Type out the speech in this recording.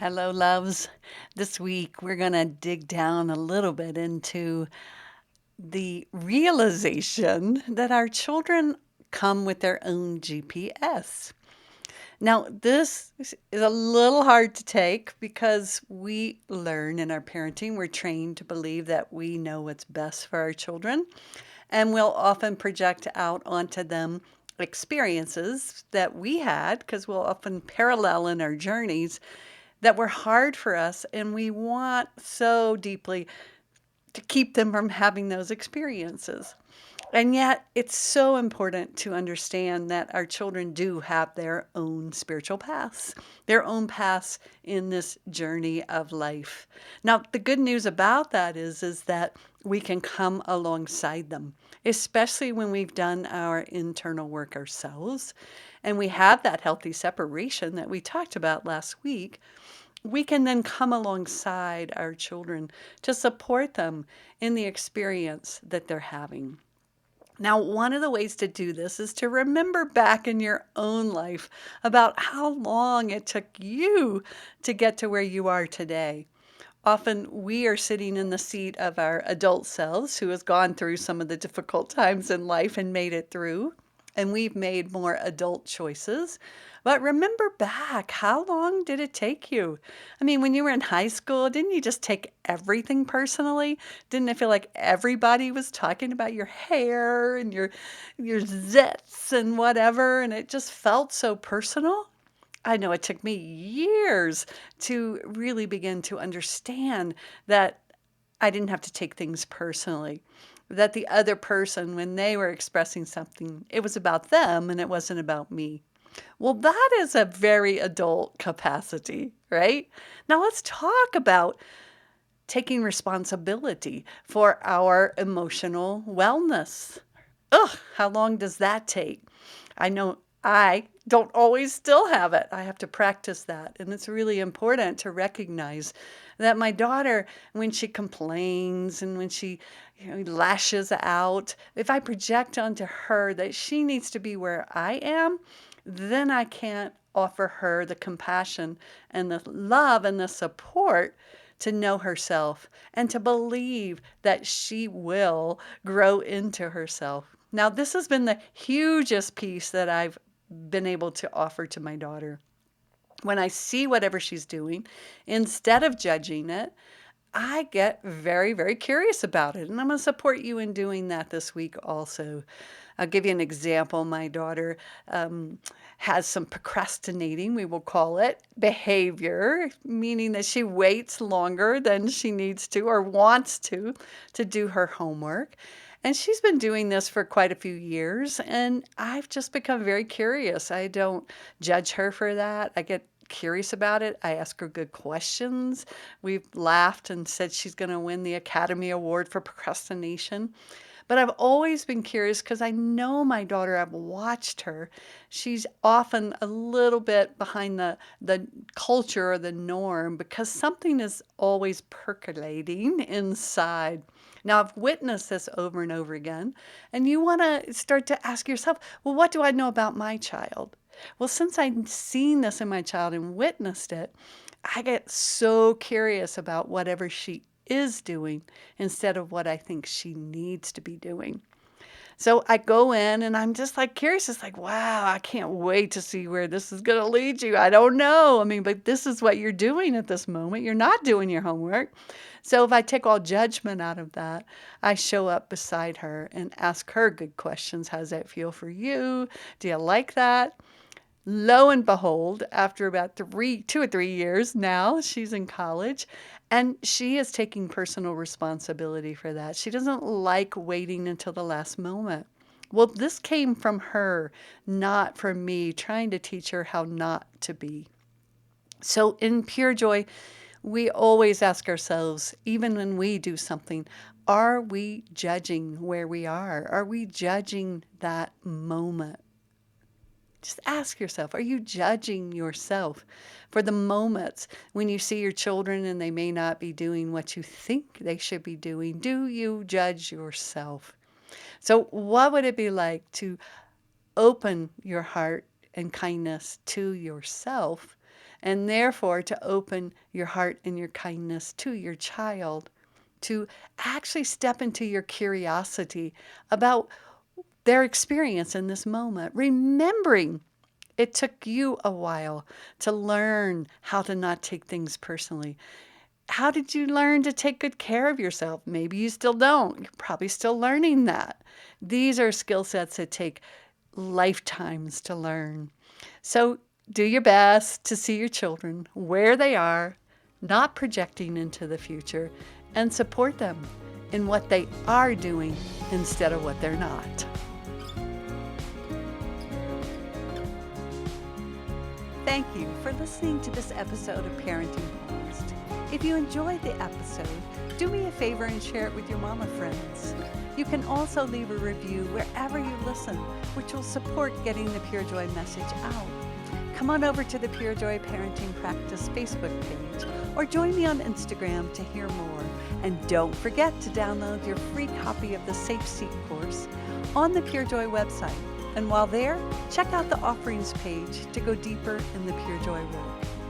Hello, loves. This week we're going to dig down a little bit into the realization that our children come with their own GPS. Now, this is a little hard to take because we learn in our parenting, we're trained to believe that we know what's best for our children, and we'll often project out onto them experiences that we had because we'll often parallel in our journeys that were hard for us, and we want so deeply to keep them from having those experiences. And yet, it's so important to understand that our children do have their own spiritual paths, their own paths in this journey of life. Now, the good news about that is that we can come alongside them, especially when we've done our internal work ourselves and we have that healthy separation that we talked about last week. We can then come alongside our children to support them in the experience that they're having. Now, one of the ways to do this is to remember back in your own life about how long it took you to get to where you are today. Often we are sitting in the seat of our adult selves who has gone through some of the difficult times in life and made it through, and we've made more adult choices. But remember back, how long did it take you? I mean, when you were in high school, didn't you just take everything personally? Didn't it feel like everybody was talking about your hair and your zits and whatever, and it just felt so personal? I know it took me years to really begin to understand that I didn't have to take things personally. That the other person, when they were expressing something, it was about them and it wasn't about me. Well, that is a very adult capacity, right? Now let's talk about taking responsibility for our emotional wellness. Ugh, how long does that take? I know I don't always still have it. I have to practice that. And it's really important to recognize that my daughter, when she complains and when she lashes out, if I project onto her that she needs to be where I am, then I can't offer her the compassion and the love and the support to know herself and to believe that she will grow into herself. Now, this has been the hugest piece that I've been able to offer to my daughter. When I see whatever she's doing, instead of judging it, I get very, very curious about it. And I'm going to support you in doing that this week also. I'll give you an example. My daughter has some procrastinating, we will call it, behavior, meaning that she waits longer than she needs to or wants to do her homework. And she's been doing this for quite a few years, and I've just become very curious. I don't judge her for that. I get curious about it. I ask her good questions. We've laughed and said she's going to win the Academy Award for procrastination. But I've always been curious because I know my daughter, I've watched her. She's often a little bit behind the culture or the norm because something is always percolating inside. Now, I've witnessed this over and over again, and you want to start to ask yourself, well, what do I know about my child? Well, since I've seen this in my child and witnessed it, I get so curious about whatever she is doing instead of what I think she needs to be doing. So I go in and I'm just like curious. It's like, wow, I can't wait to see where this is going to lead you. I don't know. I mean, but this is what you're doing at this moment. You're not doing your homework. So if I take all judgment out of that, I show up beside her and ask her good questions. How does that feel for you? Do you like that? Lo and behold, after about 2 or 3 years now, she's in college and she is taking personal responsibility for that. She doesn't like waiting until the last moment. Well, this came from her, not from me, trying to teach her how not to be. So in Pure Joy, we always ask ourselves, even when we do something, are we judging where we are? Are we judging that moment? Just ask yourself, are you judging yourself for the moments when you see your children and they may not be doing what you think they should be doing? Do you judge yourself? So, what would it be like to open your heart and kindness to yourself and therefore to open your heart and your kindness to your child, to actually step into your curiosity about their experience in this moment, remembering it took you a while to learn how to not take things personally. How did you learn to take good care of yourself? Maybe you still don't. You're probably still learning that. These are skill sets that take lifetimes to learn. So do your best to see your children where they are, not projecting into the future, and support them in what they are doing instead of what they're not. Thank you for listening to this episode of Parenting Paused. If you enjoyed the episode, do me a favor and share it with your mama friends. You can also leave a review wherever you listen, which will support getting the Pure Joy message out. Come on over to the Pure Joy Parenting Practice Facebook page or join me on Instagram to hear more. And don't forget to download your free copy of the Safe Seat course on the Pure Joy website. And while there, check out the offerings page to go deeper in the Pure Joy work.